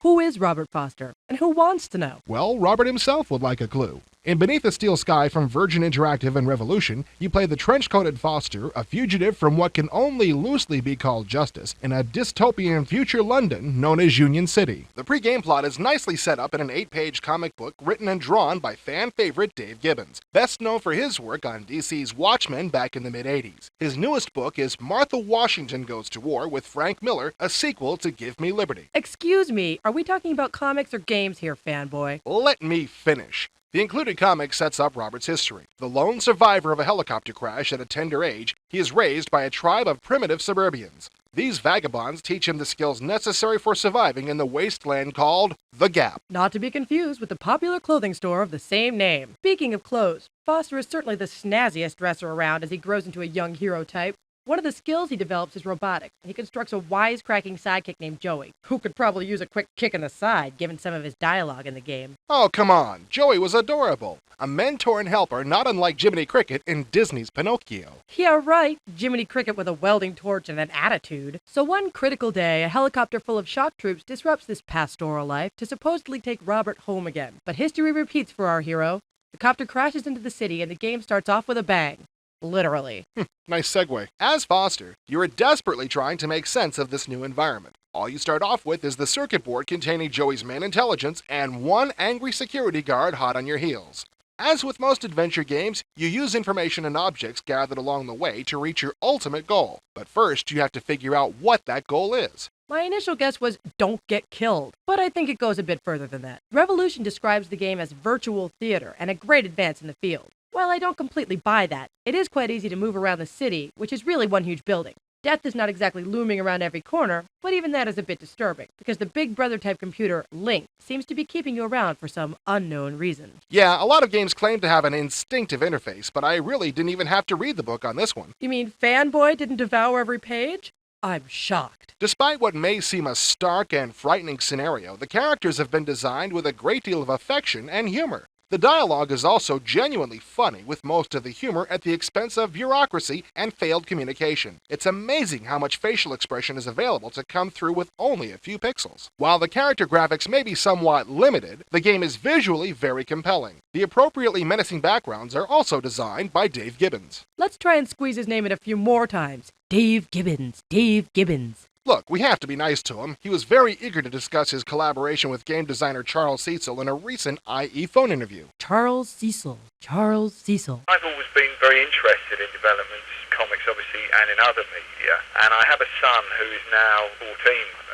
Who is Robert Foster? And who wants to know? Well, Robert himself would like a clue. In Beneath the Steel Sky from Virgin Interactive and Revolution, you play the trench-coated Foster, a fugitive from what can only loosely be called justice, in a dystopian future London known as Union City. The pre-game plot is nicely set up in an 8-page comic book written and drawn by fan favorite Dave Gibbons, best known for his work on DC's Watchmen back in the mid-80s. His newest book is Martha Washington Goes to War with Frank Miller, a sequel to Give Me Liberty. Excuse me, are we talking about comics or games here, fanboy? Let me finish. The included comic sets up Robert's history. The lone survivor of a helicopter crash at a tender age, he is raised by a tribe of primitive suburbians. These vagabonds teach him the skills necessary for surviving in the wasteland called The Gap. Not to be confused with the popular clothing store of the same name. Speaking of clothes, Foster is certainly the snazziest dresser around as he grows into a young hero type. One of the skills he develops is robotics, and he constructs a wisecracking sidekick named Joey, who could probably use a quick kick in the side given some of his dialogue in the game. Oh, come on. Joey was adorable. A mentor and helper not unlike Jiminy Cricket in Disney's Pinocchio. Yeah, right. Jiminy Cricket with a welding torch and an attitude. So one critical day, a helicopter full of shock troops disrupts this pastoral life to supposedly take Robert home again. But history repeats for our hero. The copter crashes into the city and the game starts off with a bang. Literally. Nice segue. As Foster, you are desperately trying to make sense of this new environment. All you start off with is the circuit board containing Joey's main intelligence and one angry security guard hot on your heels. As with most adventure games, you use information and objects gathered along the way to reach your ultimate goal. But first, you have to figure out what that goal is. My initial guess was don't get killed, but I think it goes a bit further than that. Revolution describes the game as virtual theater and a great advance in the field. While I don't completely buy that, it is quite easy to move around the city, which is really one huge building. Death is not exactly looming around every corner, but even that is a bit disturbing, because the Big Brother type computer, Link, seems to be keeping you around for some unknown reason. Yeah, a lot of games claim to have an instinctive interface, but I really didn't even have to read the book on this one. You mean Fanboy didn't devour every page? I'm shocked. Despite what may seem a stark and frightening scenario, the characters have been designed with a great deal of affection and humor. The dialogue is also genuinely funny, with most of the humor at the expense of bureaucracy and failed communication. It's amazing how much facial expression is available to come through with only a few pixels. While the character graphics may be somewhat limited, the game is visually very compelling. The appropriately menacing backgrounds are also designed by Dave Gibbons. Let's try and squeeze his name in a few more times. Dave Gibbons. Dave Gibbons. Look, we have to be nice to him. He was very eager to discuss his collaboration with game designer Charles Cecil in a recent IE phone interview. Charles Cecil. Charles Cecil. I've always been very interested in developments, comics obviously, and in other media. And I have a son who is now 14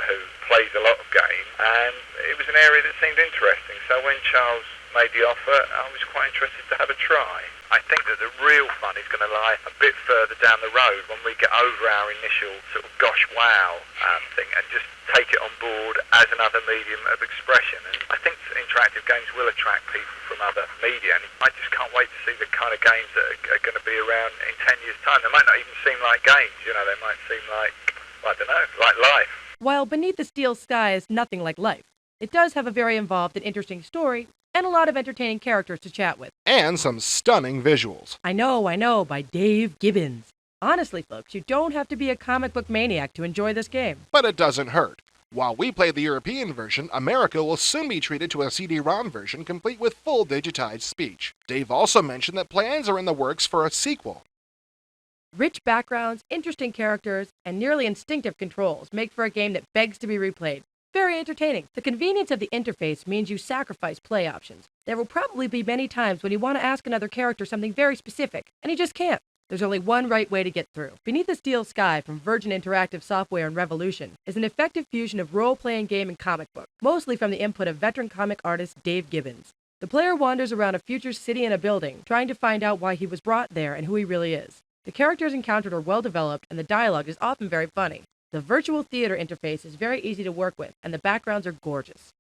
who plays a lot of games, and it was an area that seemed interesting. So when Charles made the offer, I was quite interested to have a try. I think that the real fun is going to lie a bit further down the road when we get over our initial sort of gosh wow thing and just take it on board as another medium of expression. And I think interactive games will attract people from other media, and I just can't wait to see the kind of games that are going to be around in 10 years' time. They might not even seem like games, you know, they might seem like, I don't know, like life. While Beneath the Steel Sky is nothing like life, it does have a very involved and interesting story, and a lot of entertaining characters to chat with. And some stunning visuals. I know, by Dave Gibbons. Honestly, folks, you don't have to be a comic book maniac to enjoy this game. But it doesn't hurt. While we play the European version, America will soon be treated to a CD-ROM version complete with full digitized speech. Dave also mentioned that plans are in the works for a sequel. Rich backgrounds, interesting characters, and nearly instinctive controls make for a game that begs to be replayed. Very entertaining. The convenience of the interface means you sacrifice play options. There will probably be many times when you want to ask another character something very specific, and you just can't. There's only one right way to get through. Beneath the Steel Sky from Virgin Interactive Software and Revolution is an effective fusion of role-playing game and comic book, mostly from the input of veteran comic artist Dave Gibbons. The player wanders around a future city and a building, trying to find out why he was brought there and who he really is. The characters encountered are well developed, and the dialogue is often very funny. The virtual theater interface is very easy to work with, and the backgrounds are gorgeous.